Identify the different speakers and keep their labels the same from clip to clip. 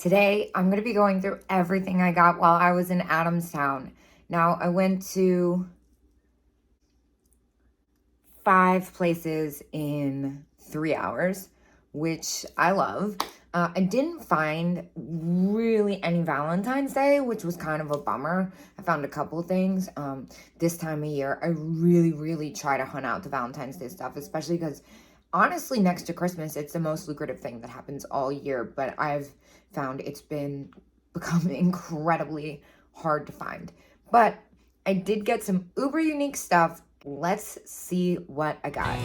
Speaker 1: Today, I'm going to be going through everything I got while I was in Adamstown. Now, I went to 5 places in 3 hours, which I love. I didn't find really any Valentine's Day, which was kind of a bummer. I found a couple things. This time of year, I really try to hunt out the Valentine's Day stuff, especially because honestly, next to Christmas, it's the most lucrative thing that happens all year, but I've found it's been becoming incredibly hard to find. But I did get some uber unique stuff. Let's see what I got.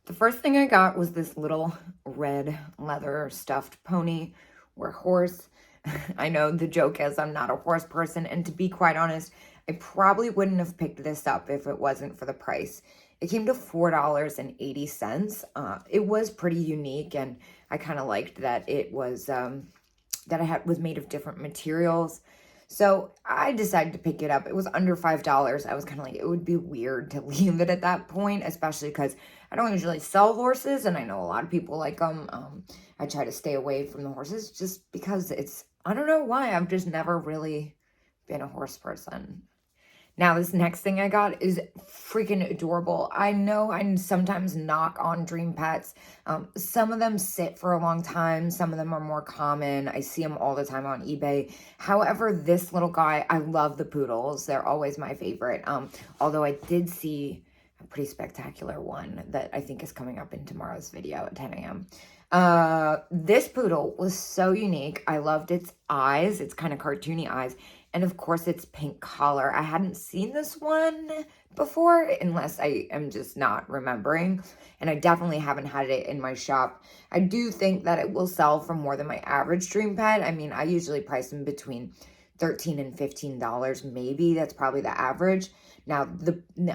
Speaker 1: The first thing I got was this little red leather stuffed pony or horse. I know the joke is I'm not a horse person, and to be quite honest, I probably wouldn't have picked this up if it wasn't for the price. It came to $4.80. It was pretty unique, and I kind of liked that it was was made of different materials. So I decided to pick it up. It was under $5. I was kind of like, it would be weird to leave it at that point, especially because I don't usually sell horses, and I know a lot of people like them. I try to stay away from the horses just because I don't know why, I've just never really been a horse person. Now, this next thing I got is freaking adorable. I know I sometimes knock on dream pets. Some of them sit for a long time. Some of them are more common. I see them all the time on eBay. However, this little guy, I love the poodles. They're always my favorite. Although I did see a pretty spectacular one that I think is coming up in tomorrow's video at 10 a.m. This poodle was so unique. I loved its eyes. It's kind of cartoony eyes. And of course, it's pink collar. I hadn't seen this one before, unless I am just not remembering. And I definitely haven't had it in my shop. I do think that it will sell for more than my average dream pet. I mean, I usually price them between $13 and $15, maybe. That's probably the average. Now,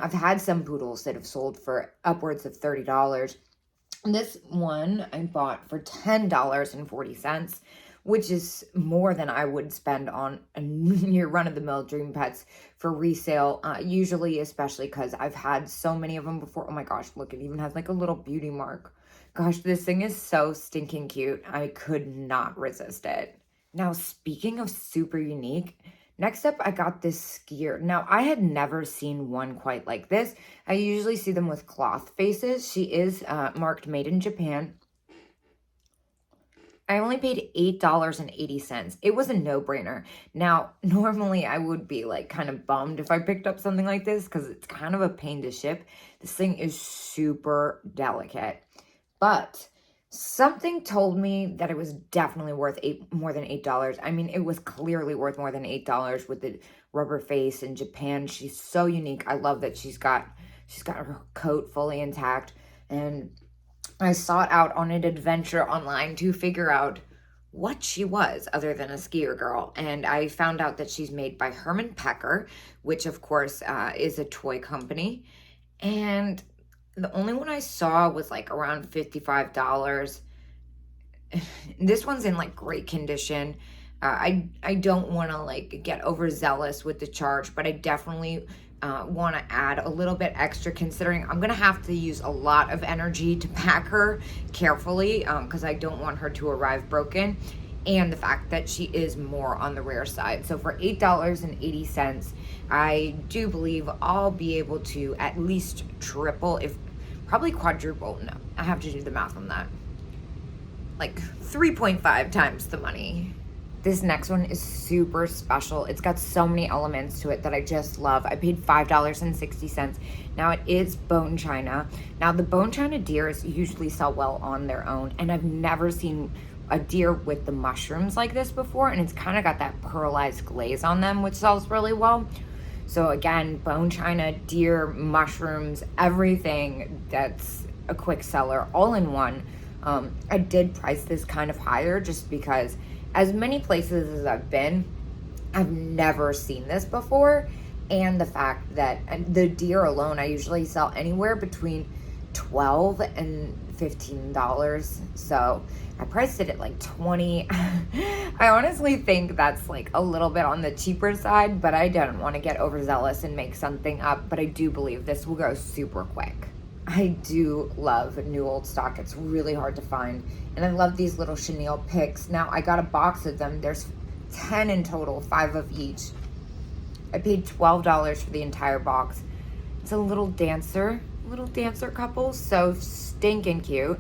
Speaker 1: I've had some poodles that have sold for upwards of $30. This one I bought for $10.40. Which is more than I would spend on your run-of-the-mill dream pets for resale, usually, especially because I've had so many of them before. Oh my gosh, look, it even has like a little beauty mark. Gosh, this thing is so stinking cute. I could not resist it. Now, speaking of super unique, next up, I got this skier. Now, I had never seen one quite like this. I usually see them with cloth faces. She is marked made in Japan. I only paid $8.80. It was a no-brainer. Now, normally I would be like kind of bummed if I picked up something like this because it's kind of a pain to ship. This thing is super delicate. But something told me that it was definitely worth more than $8. I mean, it was clearly worth more than $8 with the rubber face in Japan. She's so unique. I love that she's got her coat fully intact, and I sought out on an adventure online to figure out what she was other than a skier girl. And I found out that she's made by Herman Pecker, which of course is a toy company. And the only one I saw was like around $55. This one's in like great condition. I don't want to like get overzealous with the charge, but I definitely want to add a little bit extra, considering I'm going to have to use a lot of energy to pack her carefully because I don't want her to arrive broken, and the fact that she is more on the rare side. So for $8.80, I do believe I'll be able to at least triple, if probably quadruple. No, I have to do the math on that. Like 3.5 times the money. This next one is super special. It's got so many elements to it that I just love. I paid $5.60. Now, it is bone china. Now, the bone china deers usually sell well on their own, and I've never seen a deer with the mushrooms like this before, and it's kind of got that pearlized glaze on them, which sells really well. So again, bone china, deer, mushrooms, everything that's a quick seller, all in one. I did price this kind of higher just because as many places as I've been, I've never seen this before. And the fact that the deer alone, I usually sell anywhere between $12 and $15. So I priced it at like 20. I honestly think that's like a little bit on the cheaper side, but I didn't want to get overzealous and make something up. But I do believe this will go super quick. I do love new old stock. It's really hard to find. And I love these little chenille picks. Now I got a box of them. There's 10 in total, 5 of each. I paid $12 for the entire box. It's a little dancer couple. So stinking cute.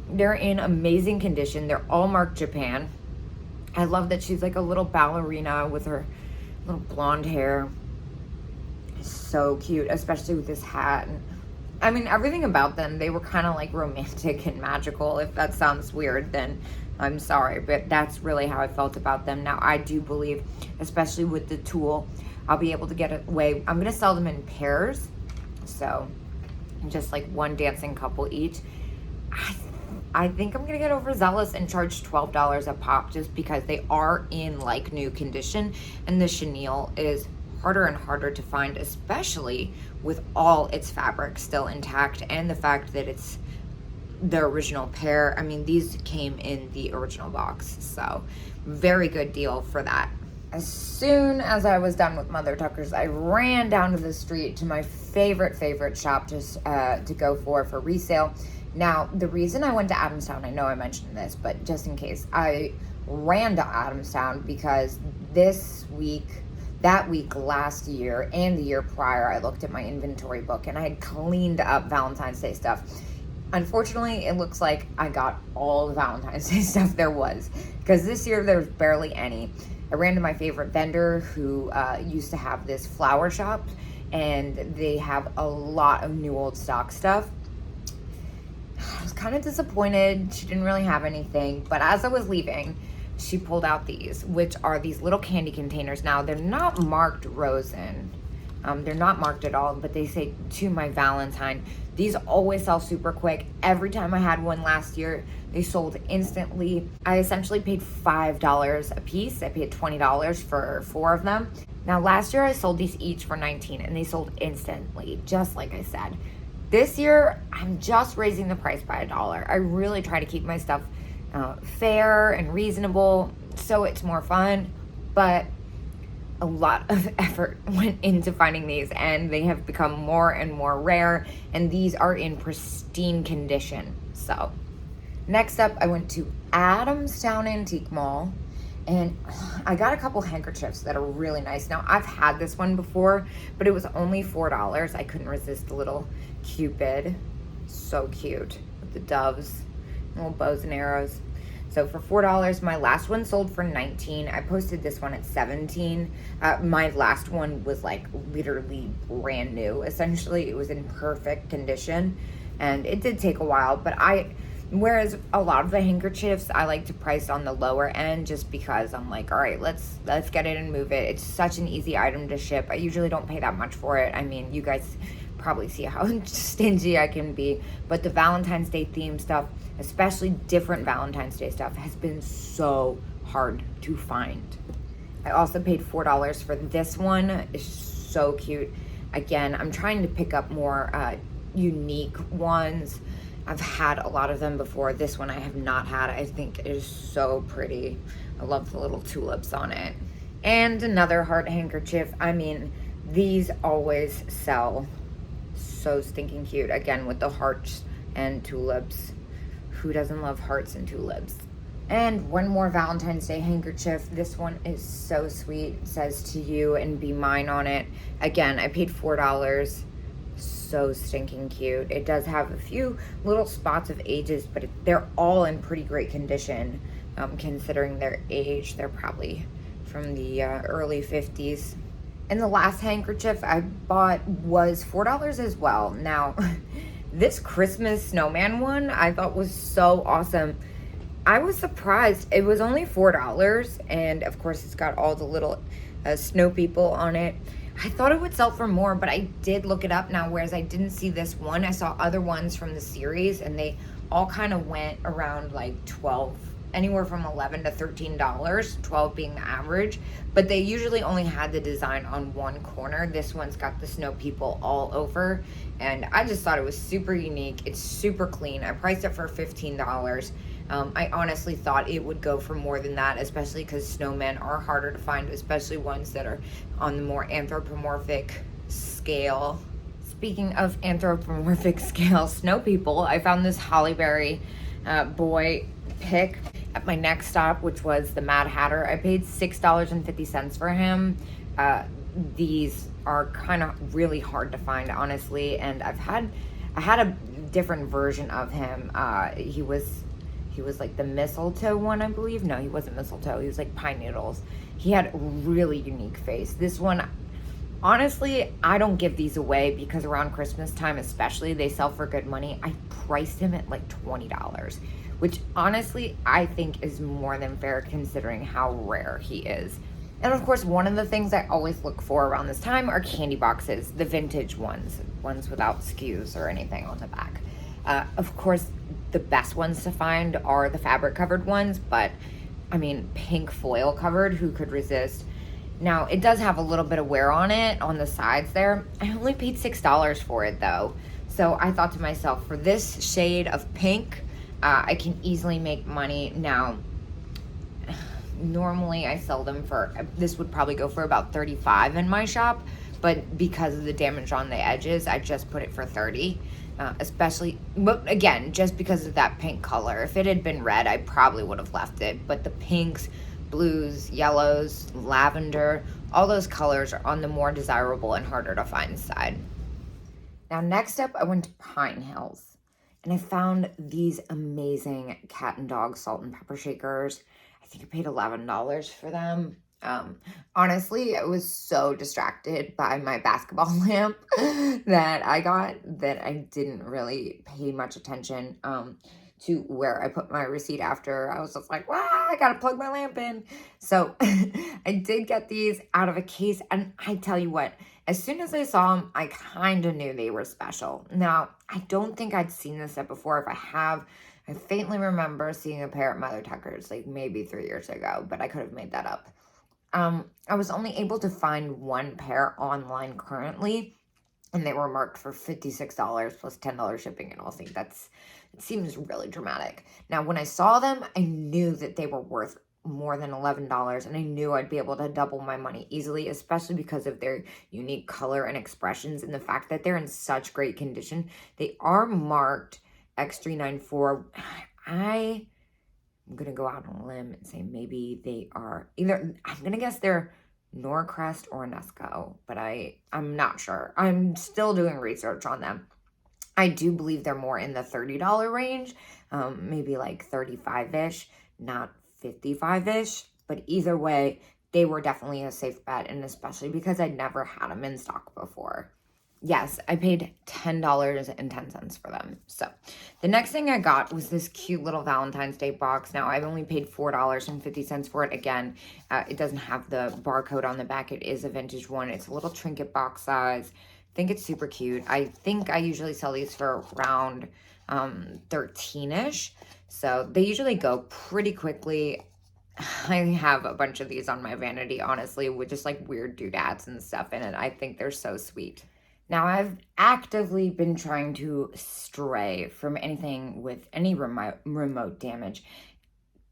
Speaker 1: They're in amazing condition. They're all marked Japan. I love that she's like a little ballerina with her little blonde hair. So cute, especially with this hat. And I mean, everything about them, they were kind of like romantic and magical. If that sounds weird, then I'm sorry, but that's really how I felt about them. Now, I do believe, especially with the tulle, I'll be able to get away. I'm going to sell them in pairs. So just like one dancing couple each. I think I'm gonna get overzealous and charge $12 a pop just because they are in like new condition, and the chenille is harder and harder to find, especially with all its fabric still intact and the fact that it's the original pair. I mean, these came in the original box, so very good deal for that. As soon as I was done with Mother Tuckers, I ran down to the street to my favorite shop to go for resale. Now, the reason I went to Adamstown, I know I mentioned this, but just in case, I ran to Adamstown because that week last year and the year prior, I looked at my inventory book and I had cleaned up Valentine's Day stuff. Unfortunately, it looks like I got all the Valentine's Day stuff there was, because this year there's barely any. I ran to my favorite vendor who used to have this flower shop, and they have a lot of new old stock stuff. I was kind of disappointed. She didn't really have anything, but as I was leaving, she pulled out these, which are these little candy containers. Now, they're not marked Rosen. They're not marked at all, but they say to my Valentine. These always sell super quick. Every time I had one last year, they sold instantly. I essentially paid $5 a piece. I paid $20 for 4 of them. Now, last year I sold these each for $19, and they sold instantly, just like I said. This year, I'm just raising the price by $1. I really try to keep my stuff fair and reasonable so it's more fun, but a lot of effort went into finding these, and they have become more and more rare, and these are in pristine condition. So next up, I went to Adamstown Antique Mall, and I got a couple handkerchiefs that are really nice. Now, I've had this one before, but it was only $4. I couldn't resist the little Cupid. So cute with the doves, little bows and arrows. So for $4, my last one sold for $19. I posted this one at $17. My last one was like literally brand new. Essentially, it was in perfect condition, and it did take a while, but whereas a lot of the handkerchiefs I like to price on the lower end, just because I'm like, all right, let's get it and move it. It's such an easy item to ship. I usually don't pay that much for it. I mean, you guys probably see how stingy I can be, but the Valentine's Day theme stuff, especially different Valentine's Day stuff, has been so hard to find. I also paid $4 for this one. It's so cute. Again, I'm trying to pick up more unique ones. I've had a lot of them before. This one I have not had. I think it is so pretty. I love the little tulips on it. And another heart handkerchief. I mean, these always sell. So stinking cute. Again, with the hearts and tulips. Who doesn't love hearts and tulips? And one more Valentine's Day handkerchief. This one is so sweet. It says "to you" and "be mine" on it. Again, I paid $4. So stinking cute. It does have a few little spots of ages, but they're all in pretty great condition, considering their age. They're probably from the early 50s. And the last handkerchief I bought was $4 as well. Now, this Christmas snowman one I thought was so awesome. I was surprised. It was only $4, and of course it's got all the little snow people on it. I thought it would sell for more, but I did look it up now, whereas I didn't see this one. I saw other ones from the series, and they all kind of went around like $12 anywhere from $11 to $13, 12 being the average, but they usually only had the design on one corner. This one's got the snow people all over, and I just thought it was super unique. It's super clean. I priced it for $15. I honestly thought it would go for more than that, especially because snowmen are harder to find, especially ones that are on the more anthropomorphic scale. Speaking of anthropomorphic scale snow people, I found this Hollyberry boy pick at my next stop, which was the Mad Hatter. I paid $6.50 for him. These are kind of really hard to find, honestly, and I had a different version of him. He was like the mistletoe one, I believe. No, he wasn't mistletoe. He was like pine needles. He had a really unique face. This one, honestly, I don't give these away because around Christmas time especially, they sell for good money. I priced him at like $20, which honestly I think is more than fair considering how rare he is. And of course, one of the things I always look for around this time are candy boxes, the vintage ones without SKUs or anything on the back. Of course, the best ones to find are the fabric covered ones, but I mean, pink foil covered, who could resist? Now, it does have a little bit of wear on it on the sides there. I only paid $6 for it though. So I thought to myself, for this shade of pink, I can easily make money. Now, normally I sell them for, this would probably go for about $35 in my shop, but because of the damage on the edges, I just put it for $30. Especially, but again, just because of that pink color. If it had been red, I probably would have left it, but the pinks, blues, yellows, lavender, all those colors are on the more desirable and harder to find side. Now, next up, I went to Pine Hills, and I found these amazing cat and dog salt and pepper shakers. I think I paid $11 for them. Honestly, I was so distracted by my basketball lamp that I got that I didn't really pay much attention to where I put my receipt after. I was just like, wow, I gotta plug my lamp in. So I did get these out of a case, and I tell you what, as soon as I saw them, I kind of knew they were special. Now, I don't think I'd seen this set before. If I have, I faintly remember seeing a pair at Mother Tucker's like maybe 3 years ago, but I could have made that up. I was only able to find one pair online currently, and they were marked for $56 plus $10 shipping and all. I think it seems really dramatic. Now, when I saw them, I knew that they were worth more than $11, and I knew I'd be able to double my money easily, especially because of their unique color and expressions and the fact that they're in such great condition. They are marked X394. I'm going to go out on a limb and say maybe they are either, I'm going to guess they're Norcrest or Nesco, but I'm not sure. I'm still doing research on them. I do believe they're more in the $30 range, maybe like 35-ish, not 55-ish, but either way, they were definitely a safe bet, and especially because I'd never had them in stock before. Yes, I paid $10.10 for them. So the next thing I got was this cute little Valentine's Day box. Now, I've only paid $4.50 for it. Again, it doesn't have the barcode on the back. It is a vintage one. It's a little trinket box size. I think it's super cute. I think I usually sell these for around 13-ish. So they usually go pretty quickly. I have a bunch of these on my vanity, honestly, with just like weird doodads and stuff in it. I think they're so sweet. Now, I've actively been trying to stray from anything with any remote damage,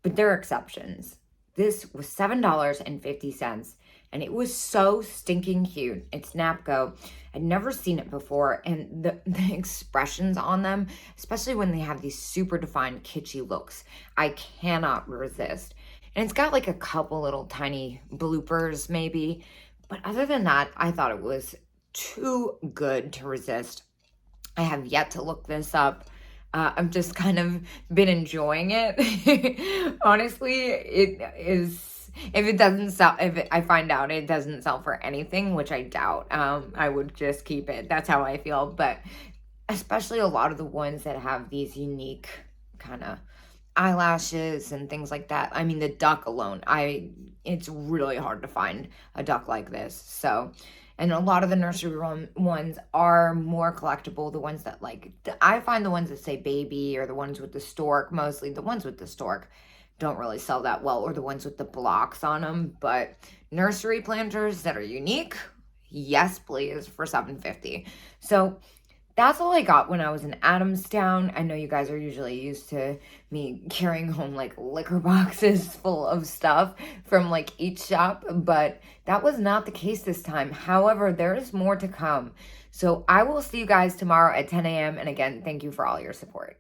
Speaker 1: but there are exceptions. This was $7.50, and it was so stinking cute. It's Napco. I'd never seen it before, and the expressions on them, especially when they have these super defined kitschy looks, I cannot resist. And it's got like a couple little tiny bloopers maybe, but other than that, I thought it was too good to resist. I have yet to look this up. I've just kind of been enjoying it. Honestly, it is, if it doesn't sell, I find out it doesn't sell for anything, which I doubt, I would just keep it. That's how I feel. But especially a lot of the ones that have these unique kind of eyelashes and things like that. I mean, the duck alone, it's really hard to find a duck like this. So, and a lot of the nursery ones are more collectible. The ones that I find the ones that say baby, or the ones with the stork, mostly the ones with the stork, don't really sell that well, or the ones with the blocks on them. But nursery planters that are unique, yes please, for $7.50. So that's all I got when I was in Adamstown. I know you guys are usually used to me carrying home like liquor boxes full of stuff from like each shop, but that was not the case this time. However, there's more to come. So I will see you guys tomorrow at 10 a.m. And again, thank you for all your support.